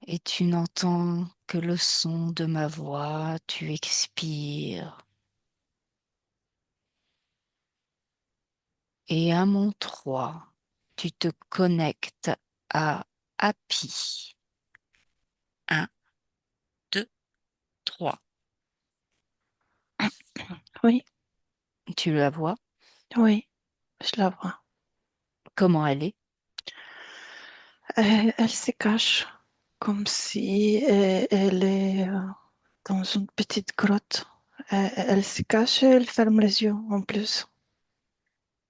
Et tu n'entends que le son de ma voix, tu expires. Et à mon 3, tu te connectes à Happy. Un, 2, 3. Oui, Tu la vois? oui, je la vois. Comment elle est? Elle se cache comme si elle est dans une petite grotte. Elle se cache et elle ferme les yeux en plus.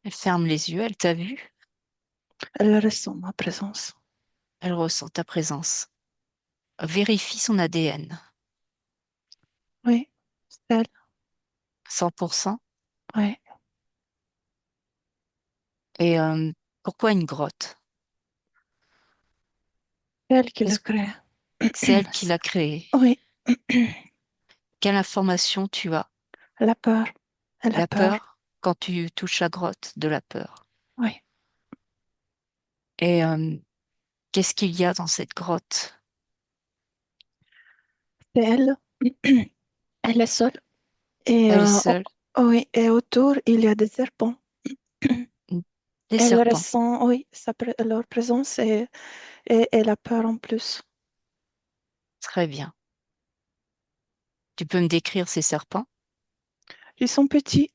Elle ferme les yeux, elle t'a vu, Elle ressent ma présence. elle ressent ta présence. Vérifie son ADN. Oui, c'est elle. 100%. Oui, Et pourquoi une grotte? c'est elle qui l'a Qu'est-ce- créé. C'est elle qui l'a créée. Oui, Quelle information tu as? la peur. Elle a La peur. peur, quand tu touches la grotte, de la peur. Oui, Et qu'est-ce qu'il y a dans cette grotte? c'est elle. Elle est seule. Et, Elle est seule, oui, et autour, il y a des serpents. des Elle serpents. ressent, oui, leur présence et elle a peur en plus. Très bien. Tu peux me décrire ces serpents? Ils sont petits.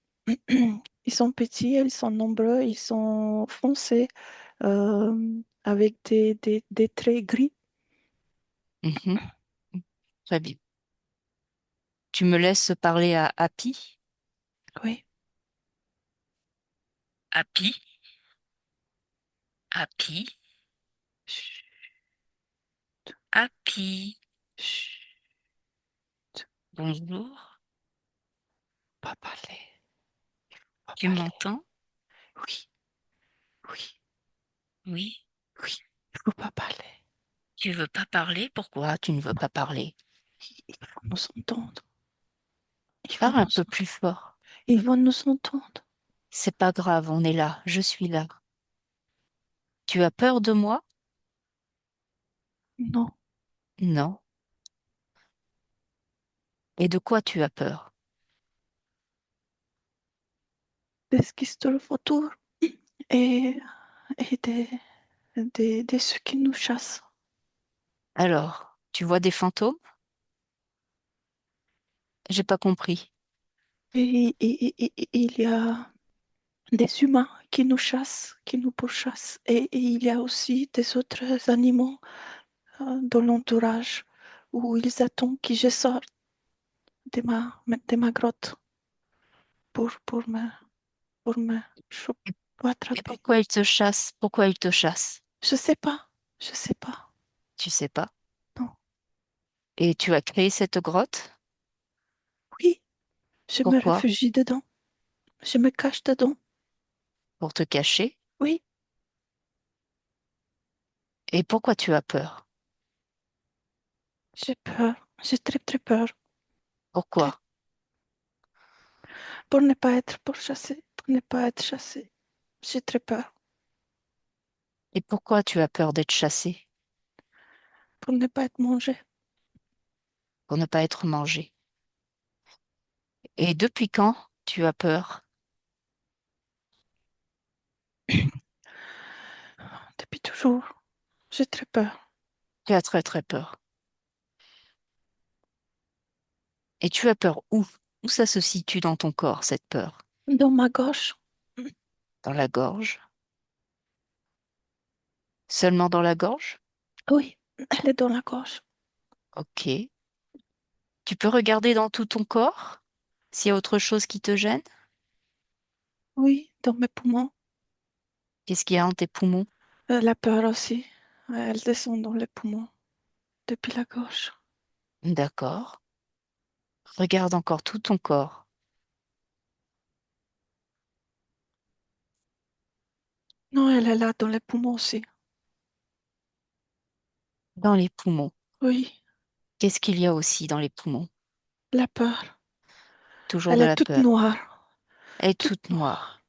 Ils sont petits, ils sont nombreux, ils sont foncés avec des traits gris. Mhm. Très bien. Tu me laisses parler à Happy? Oui. Happy, Happy, Chut, Happy. chut, Bonjour. pas parler, pas Tu parler. m'entends? Oui, oui, Oui. oui, il faut pas parler. Tu veux pas parler? Pourquoi tu ne veux pas parler? Ils vont nous entendre. Parle un peu plus fort. Ils vont nous entendre. C'est pas grave, on est là, je suis là. Tu as peur de moi? Non. Non. Et de quoi tu as peur? Des ce qui se trouve autour et, et de ceux qui nous chassent. Alors, tu vois des fantômes? J'ai pas compris. Et il y a des humains qui nous chassent, qui nous pourchassent. Et il y a aussi des autres animaux dans l'entourage où ils attendent que je sorte de ma grotte pour pour me chou- pour Et attraper. pourquoi ils te chassent? Pourquoi ils te chassent? Je sais pas, je sais pas. Tu sais pas. Non. Et tu as créé cette grotte? Oui, je me Pourquoi? réfugie dedans. Je me cache dedans. Pour te cacher? Oui, Et pourquoi tu as peur? j'ai peur. J'ai très très peur. Pourquoi? Très- Pour ne pas être pourchassée, pour ne pas être chassée. J'ai très peur. Et pourquoi tu as peur d'être chassé? Pour ne pas être mangée. Pour ne pas être mangé. Et depuis quand tu as peur? Depuis toujours, j'ai très peur. Tu as très très peur. Et tu as peur où? Où ça se situe dans ton corps, cette peur? Dans ma gauche, Dans la gorge? Seulement dans la gorge? oui, elle est dans la gauche. Ok. Tu peux regarder dans tout ton corps s'il y a autre chose qui te gêne? Oui, dans mes poumons. Qu'est-ce qu'il y a dans tes poumons? La peur aussi. Elle descend dans les poumons, depuis la gauche. D'accord. Regarde encore tout ton corps. Non, elle est là dans les poumons aussi. Dans les poumons. Oui, Qu'est-ce qu'il y a aussi dans les poumons? la peur. Toujours Elle de est la toute peur. noire. Elle est Toute toute noire. noire.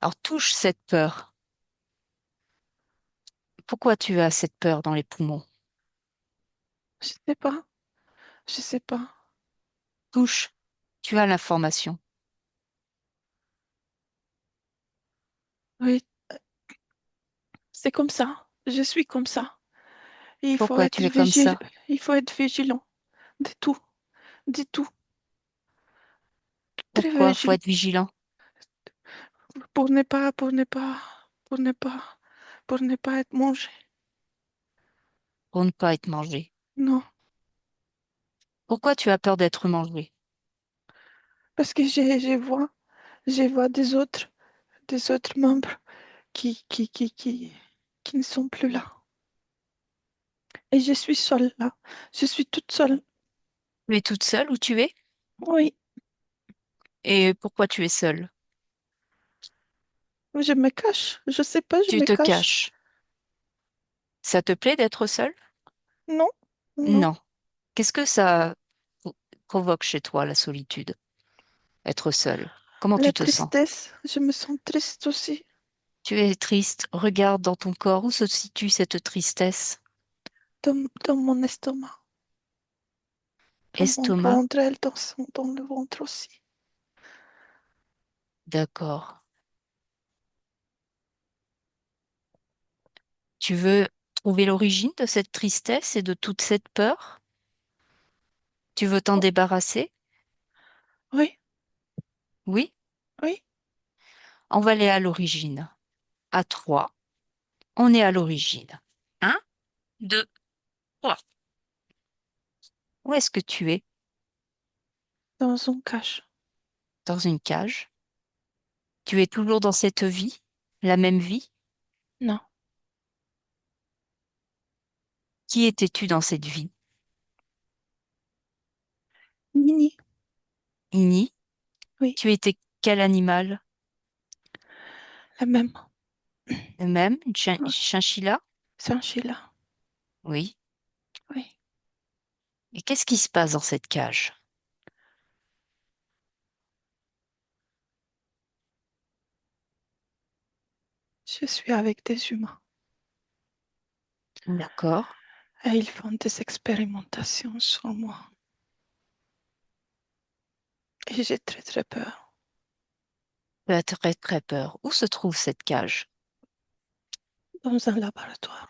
Alors touche cette peur. Pourquoi tu as cette peur dans les poumons? Je sais pas, je sais pas. Touche, tu as l'information. Oui, c'est comme ça. Je suis comme ça. Et Pourquoi tu es comme ça? il faut être vigilant de tout, de tout. Très Pourquoi faut vigilant être vigilant pour ne pas, pour ne pas, pour ne pas, pour ne pas être mangé. pour ne pas être mangé? Non, Pourquoi tu as peur d'être mangé? parce que je vois des autres membres qui ne sont plus là. Et je suis seule là. Je suis toute seule. Tu es toute seule où tu es? Oui, Et pourquoi tu es seule? je me cache. Je sais pas, je Tu me te cache. caches. Ça te plaît d'être seule? Non, non. Non. Qu'est-ce que ça provoque chez toi, la solitude? Être seule. Comment La tu te sens? tristesse, je me sens triste aussi. Tu es triste. Regarde dans ton corps où se situe cette tristesse. Dans mon estomac, dans mon Estomac. ventre, elle dans le ventre aussi. D'accord. Tu veux trouver l'origine de cette tristesse et de toute cette peur? Tu veux t'en débarrasser? Oui, Oui? oui, On va aller à l'origine. À trois, on est à l'origine. Un, deux, trois. Où est-ce que tu es? dans un cache. Dans une cage? Tu es toujours dans cette vie? La même vie? Non, Qui étais-tu dans cette vie? Nini, Ini? oui, Tu étais quel animal? la même. Le même? Une Ah, chinchilla? c'est un Sheila. Oui. Oui, Et qu'est-ce qui se passe dans cette cage? je suis avec des humains. D'accord. Et ils font des expérimentations sur moi. Et j'ai très très peur. Tu as très très peur. Où se trouve cette cage? Dans un laboratoire.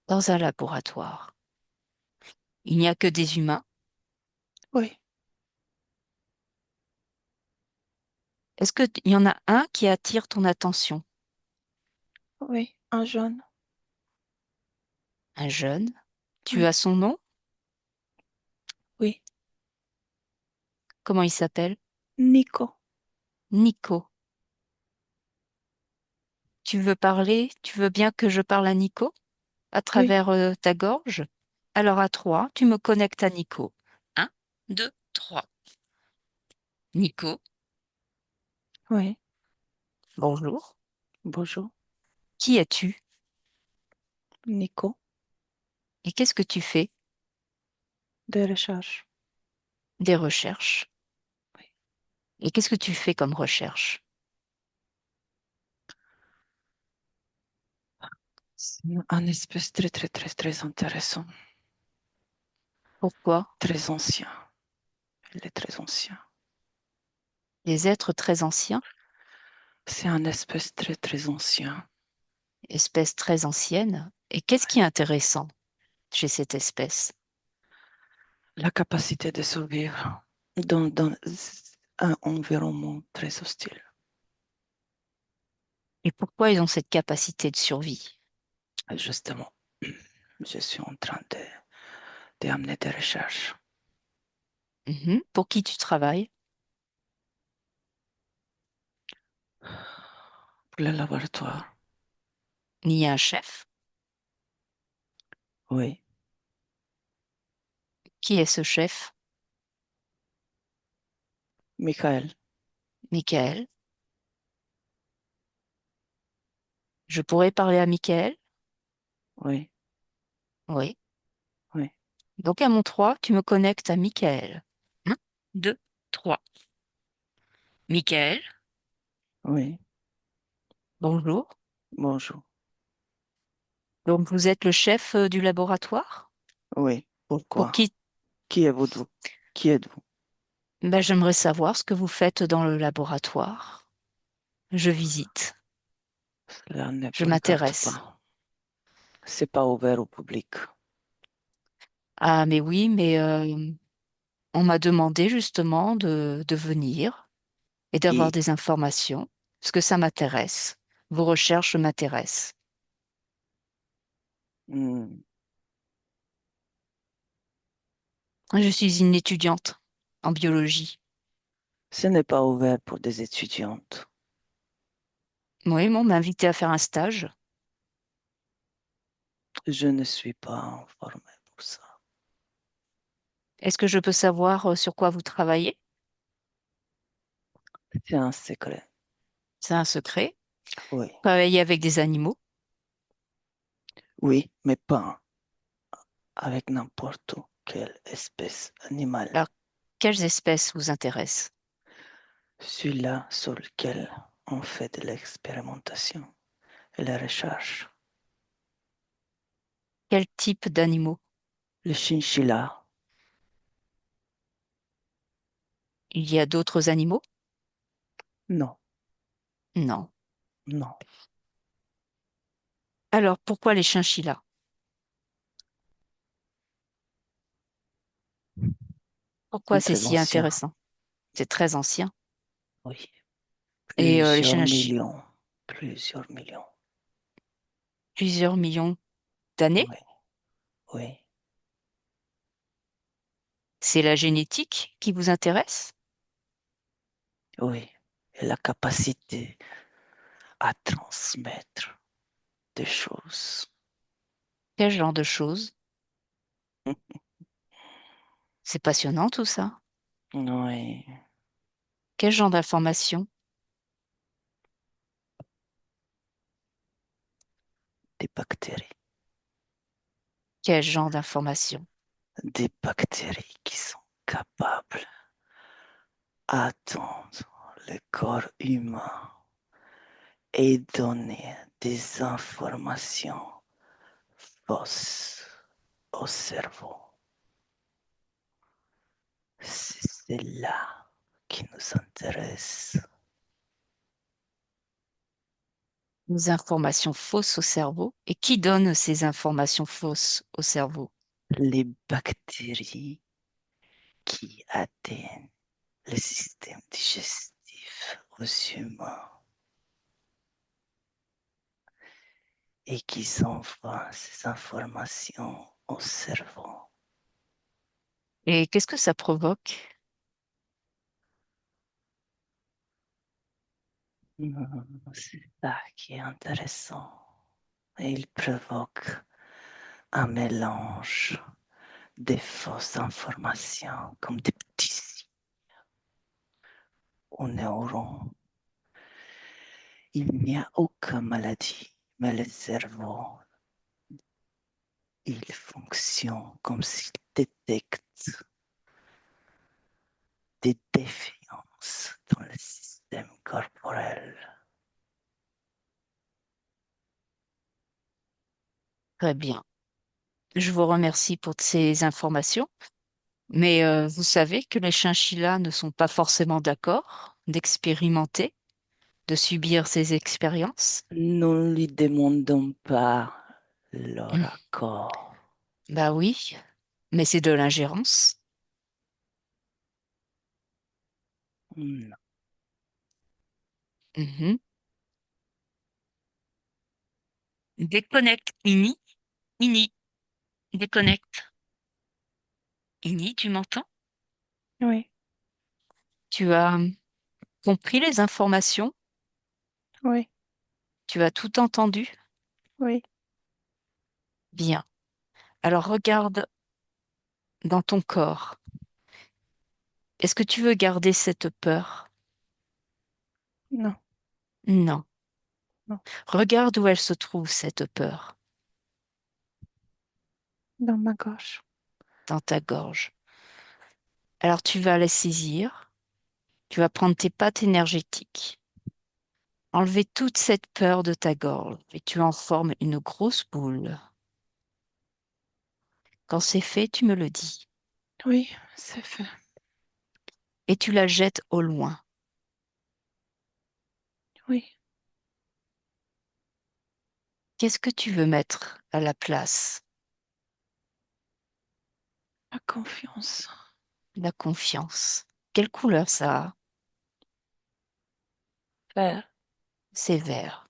Dans un laboratoire. Il n'y a que des humains. Oui, Est-ce qu'il y en a un qui attire ton attention? oui, un jaune. Un jeune? Tu Oui, as son nom? oui. Comment il s'appelle? Nico. Nico. Tu veux parler? Tu veux bien que je parle à Nico à Oui, travers ta gorge? Alors à trois, tu me connectes à Nico. Un, deux, trois. Nico, oui. bonjour. Bonjour, Qui es-tu? Nico. Et qu'est-ce que tu fais? De recherche. Des recherches. Oui. Et qu'est-ce que tu fais comme recherche? C'est un espèce très très très très intéressant. Pourquoi? Très ancien. Il est très ancien. Des êtres très anciens, C'est un espèce très très ancien. espèce très ancienne. Et qu'est-ce qui est intéressant chez cette espèce? La capacité de survivre dans un environnement très hostile. Et pourquoi ils ont cette capacité de survie? Justement, je suis en train d'amener des recherches Mhm. Pour qui tu travailles? pour le laboratoire. Il y a un chef. Oui, Qui est ce chef? Michael. Michael. Je pourrais parler à Michael? Oui, Oui. oui, Donc à mon 3, tu me connectes à Michael. Un, deux, trois. Michael, oui. bonjour. Bonjour. Donc vous êtes le chef du laboratoire? Oui, Pour Pourquoi? qui? Qui êtes-vous? Qui êtes-vous? Ben, j'aimerais savoir ce que vous faites dans le laboratoire. Je visite, Cela ne je vous regarde m'intéresse. pas. C'est pas ouvert au public. Ah, mais oui, mais on m'a demandé justement de venir et d'avoir Et des informations, parce que ça m'intéresse. Vos recherches m'intéressent. hmm, Je suis une étudiante en biologie. ce n'est pas ouvert pour des étudiantes. Oui, mais on m'a invité à faire un stage. Je ne suis pas informé pour ça. Est-ce que je peux savoir sur quoi vous travaillez? C'est un secret. C'est un secret. Oui. Travailler avec des animaux. Oui, mais pas avec n'importe quelle espèce animale. Alors, quelles espèces vous intéressent? Celui-là sur lequel on fait de l'expérimentation et la recherche. Quel type d'animaux? Le chinchilla, Il y a d'autres animaux? non, Non. non. Alors, pourquoi les chinchillas? Pourquoi C'est c'est très si ancien. intéressant? C'est très ancien. Oui. Et les Plusieurs chinchillas, millions. Plusieurs millions. plusieurs millions d'années? Oui, oui, C'est la génétique qui vous intéresse? oui. Et la capacité à transmettre des choses. Quel genre de choses? C'est passionnant tout ça. Oui, Quel genre d'informations? des bactéries. Quel genre d'informations? Des bactéries qui sont capables d'atteindre le corps humain et donner des informations fausses au cerveau. C'est là qui nous intéresse. Des informations fausses au cerveau. Et qui donne ces informations fausses au cerveau? Les bactéries qui atteignent le système digestif aux humains et qui envoient ces informations au cerveau. Et qu'est-ce que ça provoque? C'est ça qui est intéressant. Et il provoque un mélange de fausses informations comme des petits signes aux neurones. Il n'y a aucune maladie, mais le cerveau, il fonctionne comme s'il détecte des défiances dans le système corporel. Très bien. Je vous remercie pour ces informations. Mais vous savez que les chinchillas ne sont pas forcément d'accord d'expérimenter, de subir ces expériences. Nous ne lui demandons pas leur Hmm. accord. Bah oui, mais c'est de l'ingérence. Non. Mhm. Déconnecte, Ini. Ini, déconnecte. Ini, tu m'entends? Oui, Tu as compris les informations? oui, Tu as tout entendu? oui, Bien. Alors regarde dans ton corps. Est-ce que tu veux garder cette peur? non, Non. non, Regarde où elle se trouve, cette peur, dans ma gorge. dans ta gorge. Alors tu vas la saisir, tu vas prendre tes pattes énergétiques, enlever toute cette peur de ta gorge et tu en formes une grosse boule. Quand c'est fait, tu me le dis. Oui, c'est fait. Et tu la jettes au loin. Oui, Qu'est-ce que tu veux mettre à la place? la confiance. La confiance. Quelle couleur ça a? Vert. C'est vert.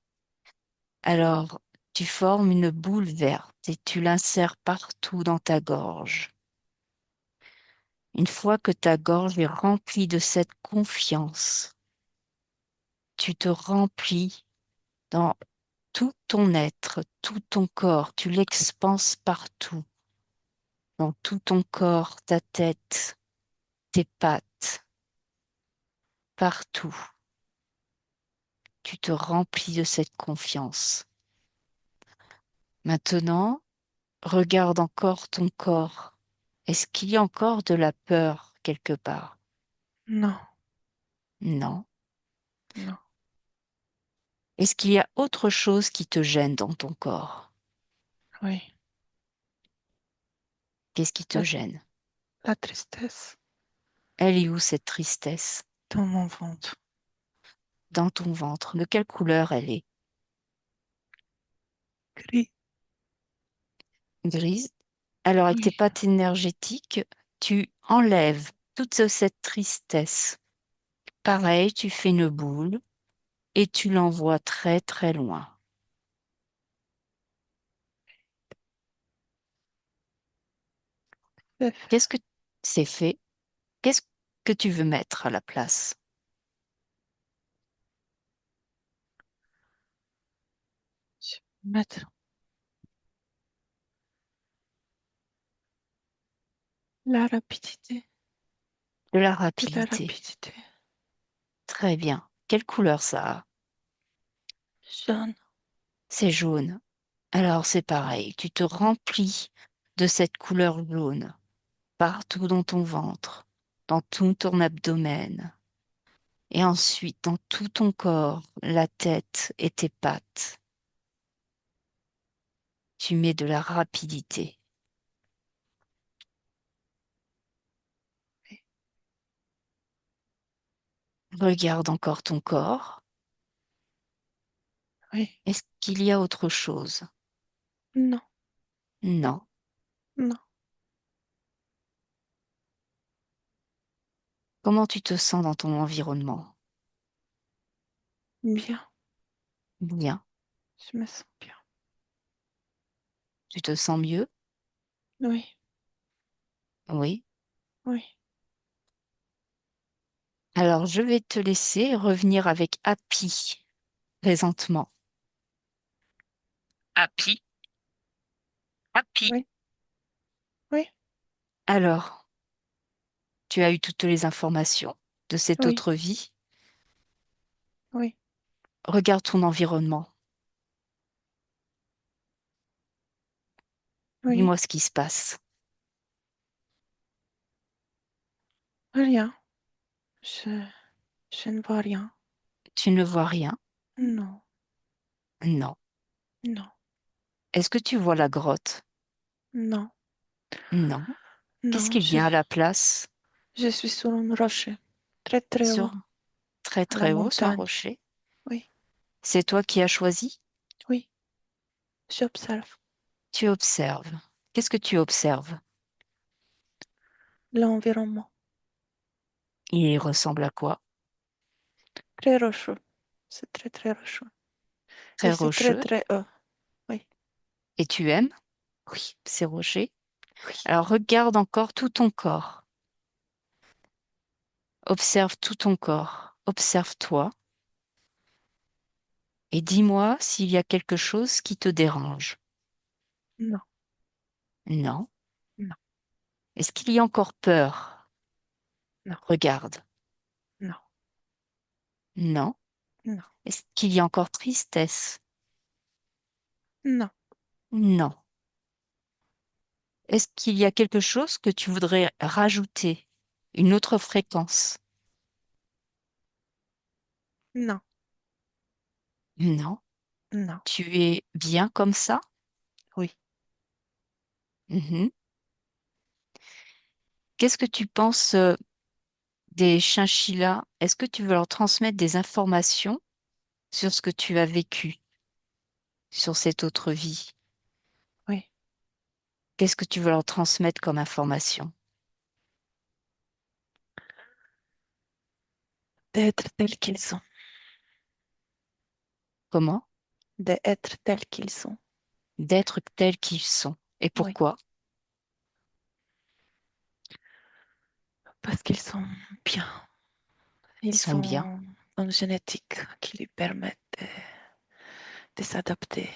Alors, tu formes une boule verte et tu l'insères partout dans ta gorge. Une fois que ta gorge est remplie de cette confiance, tu te remplis dans tout ton être, tout ton corps, tu l'expanses partout, dans tout ton corps, ta tête, tes pattes, partout. Tu te remplis de cette confiance. Maintenant, regarde encore ton corps. Est-ce qu'il y a encore de la peur quelque part? Non, Non. non. Est-ce qu'il y a autre chose qui te gêne dans ton corps? Oui, Qu'est-ce qui te la, gêne? la tristesse Elle est où cette tristesse? dans mon ventre. Dans ton ventre. De quelle couleur elle est? Gris. Grise. Alors, avec tes Oui, pattes énergétiques, tu enlèves toute cette tristesse. Pareil, tu fais une boule et tu l'envoies très très loin. c'est Qu'est-ce fait. que c'est fait? Qu'est-ce que tu veux mettre à la place? Je vais mettre la rapidité. De la De la rapidité. rapidité. Très bien. Quelle couleur ça a? Jaune. C'est jaune. Alors c'est pareil, tu te remplis de cette couleur jaune partout dans ton ventre, dans tout ton abdomen, et ensuite dans tout ton corps, la tête et tes pattes. Tu mets de la rapidité. Oui, Regarde encore ton corps. oui. Est-ce qu'il y a autre chose? Non, Non. non. Comment tu te sens dans ton environnement? Bien. Bien. Je me sens bien. Tu te sens mieux? Oui, Oui. oui, Alors je vais te laisser revenir avec Happy présentement. Happy. Happy. oui, oui, Alors, tu as eu toutes les informations de cette oui, autre vie. oui, Regarde ton environnement. oui. Dis-moi ce qui se passe. Rien. Je, je ne vois rien. Tu ne vois rien? Non, Non. non, Est-ce que tu vois la grotte? non, Non. Qu'est-ce non. qu'il y a à la place? Je suis sur un rocher. Très, très haut, Sur très à la très haut, sur un montagne. rocher. Oui, C'est toi qui as choisi? oui. J'observe Tu observes. Qu'est-ce que tu observes? l'environnement. Il ressemble à quoi? Très rocheux. C'est très, très rocheux. Et Très c'est très, rocheux. très haut. Oui, Et tu aimes oui, ces rochers? oui, Alors regarde encore tout ton corps. Observe tout ton corps. Observe-toi. Et dis-moi s'il y a quelque chose qui te dérange. non, Non. non, Est-ce qu'il y a encore peur? non, Regarde. non, Non. non, Est-ce qu'il y a encore tristesse? non, Non. Est-ce qu'il y a quelque chose que tu voudrais rajouter? Une autre fréquence? non, Non. non. Tu es bien comme ça? Oui, Mhm. Qu'est-ce que tu penses des chinchillas? Est-ce que tu veux leur transmettre des informations sur ce que tu as vécu, sur cette autre vie? Oui, Qu'est-ce que tu veux leur transmettre comme information? d'être tels qu'ils sont, Comment? d'être tels qu'ils sont. D'être tels qu'ils sont. Et Oui, pourquoi? parce qu'ils sont bien. Ils Ils sont bien. ont une génétique qui lui permet de s'adapter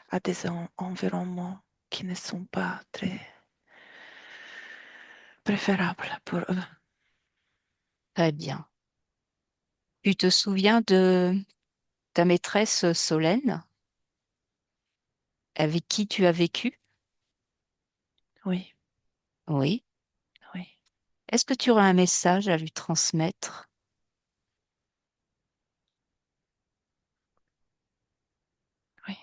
à des environnements qui ne sont pas très préférables pour eux. Très bien. Tu te souviens de ta maîtresse Solène, avec qui tu as vécu? Oui, Oui. oui, Est-ce que tu aurais un message à lui transmettre? oui.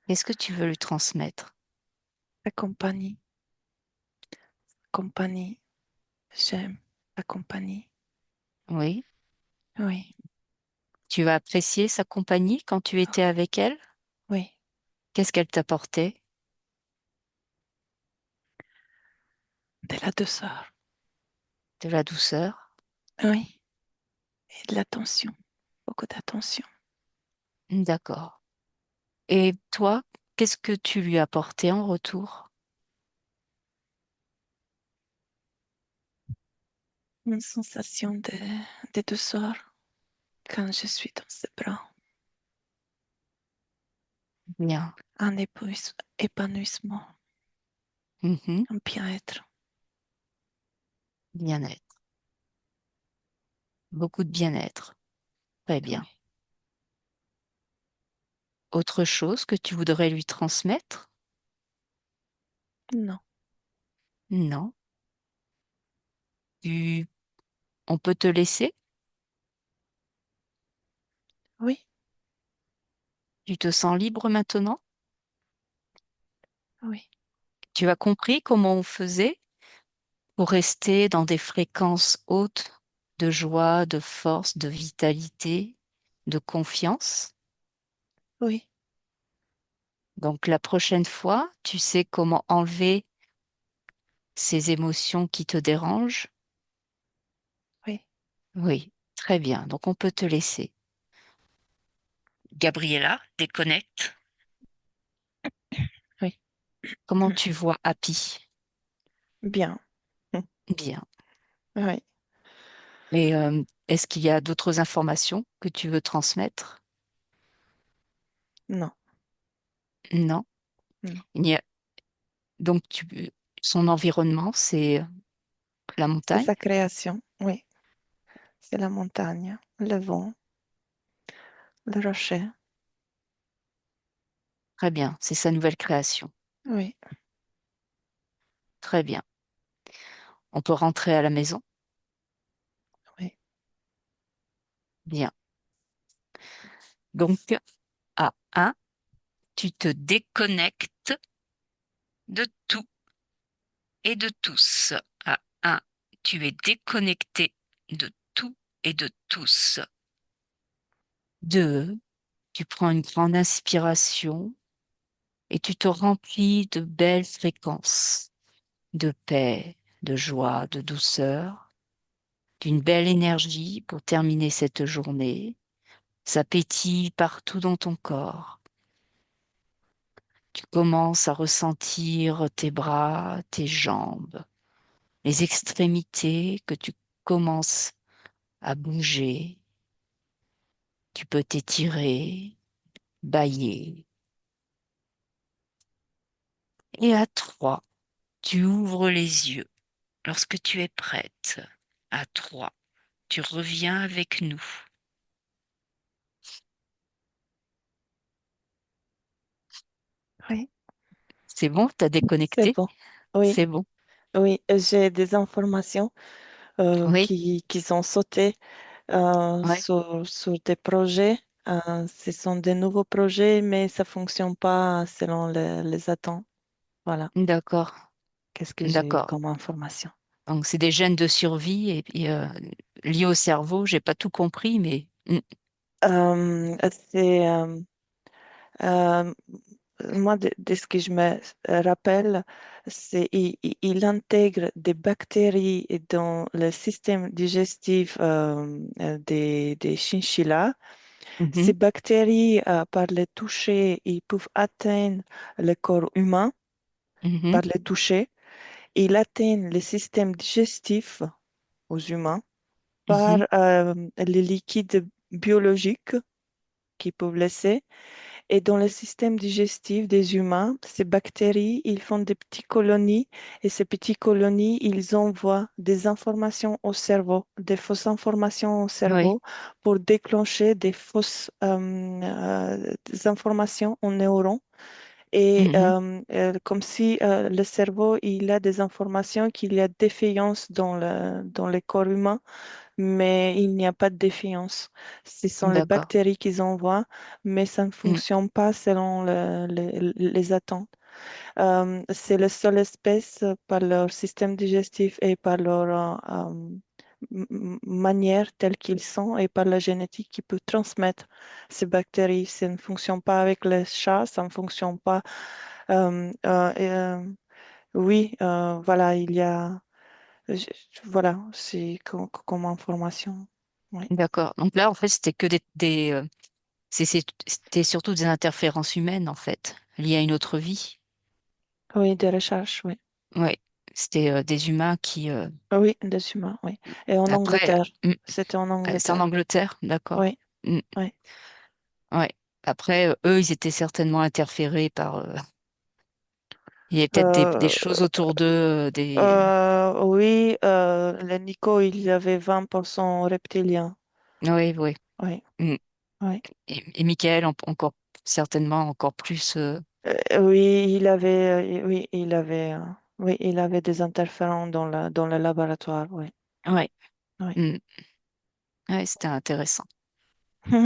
Qu'est-ce que tu veux lui transmettre? La compagnie, compagnie, j'aime la compagnie. Oui. Oui, Tu as apprécié sa compagnie quand tu étais avec elle? oui, Qu'est-ce qu'elle t'apportait? de la douceur. De la douceur? Oui, et de l'attention, beaucoup d'attention. D'accord. Et toi, qu'est-ce que tu lui as apporté en retour? Une sensation de douceur quand je suis dans ses bras. Bien. Un épanouissement, Mhm. un bien-être. Bien-être. Beaucoup de bien-être. Très bien. Oui, Autre chose que tu voudrais lui transmettre? non, Non. Tu... On peut te laisser? oui, Tu te sens libre maintenant? oui, Tu as compris comment on faisait pour rester dans des fréquences hautes de joie, de force, de vitalité, de confiance? oui, Donc la prochaine fois, tu sais comment enlever ces émotions qui te dérangent? oui, Oui, très bien. Donc on peut te laisser. Gabriella, déconnecte. oui. Comment tu vois Happy? Bien. Bien. Oui, Et est-ce qu'il y a d'autres informations que tu veux transmettre? non, Non. non. Il n'y a... Donc son environnement, c'est la C'est montagne? sa création, oui. C'est la montagne, le vent, le rocher. Très bien, c'est sa nouvelle création. Oui, Très bien. On peut rentrer à la maison? oui, Bien. Donc, à un, tu te déconnectes de tout et de tous. À un, tu es déconnecté de tout et de tous. Deux, tu prends une grande inspiration et tu te remplis de belles fréquences, de paix, de joie, de douceur, d'une belle énergie pour terminer cette journée. Ça pétille partout dans ton corps. Tu commences à ressentir tes bras, tes jambes, les extrémités que tu commences à bouger. Tu peux t'étirer, bâiller. Et à trois, tu ouvres les yeux lorsque tu es prête. À trois, tu reviens avec nous. oui. C'est bon, t'as C'est déconnecté? bon. Oui, C'est bon. oui. J'ai des informations Oui, qui sont sautées ouais, sur des projets. Ce sont des nouveaux projets, mais ça fonctionne pas selon les attentes. Voilà. d'accord. Qu'est-ce que j'ai eu D'accord. comme information? Donc, c'est des gènes de survie et liés au cerveau. J'ai pas tout compris, mais C'est euh, moi de ce que je me rappelle, c'est il intègre des bactéries dans le système digestif des chinchillas. Ces mhm, bactéries, par le toucher, ils peuvent atteindre le corps humain mhm, par le toucher. Ils atteignent le système digestif aux humains par mhm. les liquides biologiques qu'ils peuvent laisser. Et dans le système digestif des humains, ces bactéries, ils font des petites colonies et ces petites colonies, ils envoient des informations au cerveau, des fausses informations au Oui. cerveau pour déclencher des informations aux neurones. Et Mhm. comme si le cerveau, il a des informations qu'il y a défaillance dans le corps humain, mais il n'y a pas de défiance. Ce sont les D'accord. bactéries qu'ils envoient, mais ça ne Mm. fonctionne pas selon les attentes. C'est la seule espèce par leur système digestif et par leur manière telle qu'ils sont et par la génétique qui peut transmettre ces bactéries. Ça ne fonctionne pas avec les chats, ça ne fonctionne pas. Euh, euh, et, euh, oui, voilà, il y a. je- Voilà, c'est comme information. Oui. D'accord. Donc là, en fait, c'était que c'était surtout des interférences humaines, en fait, liées à une autre vie. Oui, des recherches, oui. Oui. C'était des humains qui, Oui, des humains, oui. Et en après, Angleterre, mm, c'était en c'est en Angleterre. Angleterre, d'accord. Oui, Mm, oui. ouais. Après, eux, ils étaient certainement interférés par. Il y avait peut-être des Euh, choses autour d'eux, des. oui, le Nico, il y avait 20% reptiliens. Oui, oui. Oui, Mm. oui. Et Michael, encore certainement encore plus. Oui, oui, oui, il avait des interférents dans le laboratoire. Oui, Ouais. oui. Mm. Ouais, c'était intéressant.